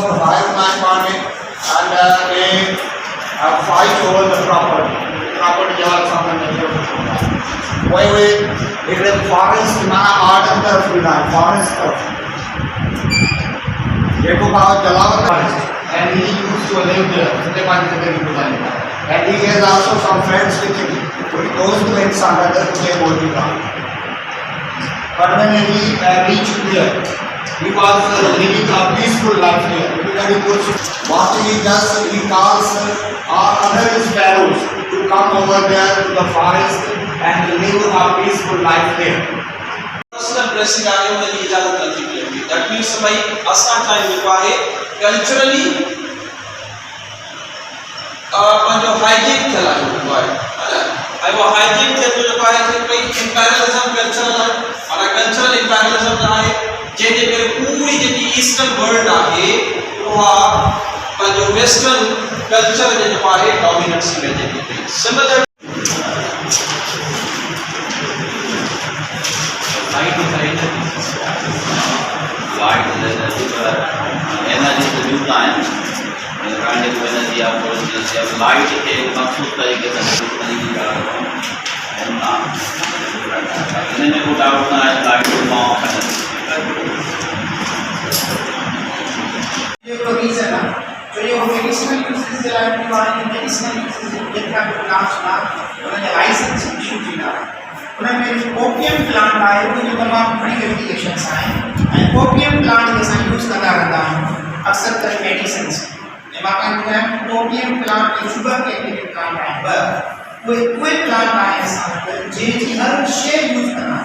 for the higher management and they fight over the property. Property जवाब सामने नहीं होता। वही इधर फॉरेस्ट में आर्डर तरफ मिला है फॉरेस्ट तरफ। ये को बाहर जलावत है and he used to live there. उसके बाद इधर की बुलाई and he has also some friends with him. दोस्त में सागरद के मौजूद था। But when he reached there, he was living a peaceful life here. What he does, he calls all other sparrows to come over there to the forest and live a peaceful life there. Personal blessing आगे उन्हें इजाज़त नहीं मिलेगी. That means भाई असां time में पाए culturally पंजो हाइजीन चला हुआ है. आई वो हाइजीन थे तो जो पाए थे भाई imperialism cultural है और cultural imperialism है जैसे मेरे पूरी जितनी ईस्टर्न वर्ल्ड आहे वो पंजो वेस्टर्न कल्चर जे पाए डोमिनेंसी में जेकी सिमिलर एनर्जी प्रोड्यूस आए काइंड ऑफ एनर्जी आप लाइट के मखसूस तरीके से प्रोड्यूस नहीं कर रहा इन्हें को डाउट ना है लाइट को ये तो रीजन है जो ये मेडिसिनल यूजेस के लाइफ में वाली मेडिसिनल यूजेस जितना भी नाम सुना उन्होंने लाइसेंस इशू किया उन्होंने ओपियम प्लांट आए वो जो तमाम बड़ी एप्लीकेशंस आए एंड ओपियम प्लांट जैसा यूज करता रहता है अक्सर कर मेडिसिन्स माकान में ओपियम प्लांट शुगर के प्लांट आए वो कोई प्लांट आए साथ जे हर शे यूज करना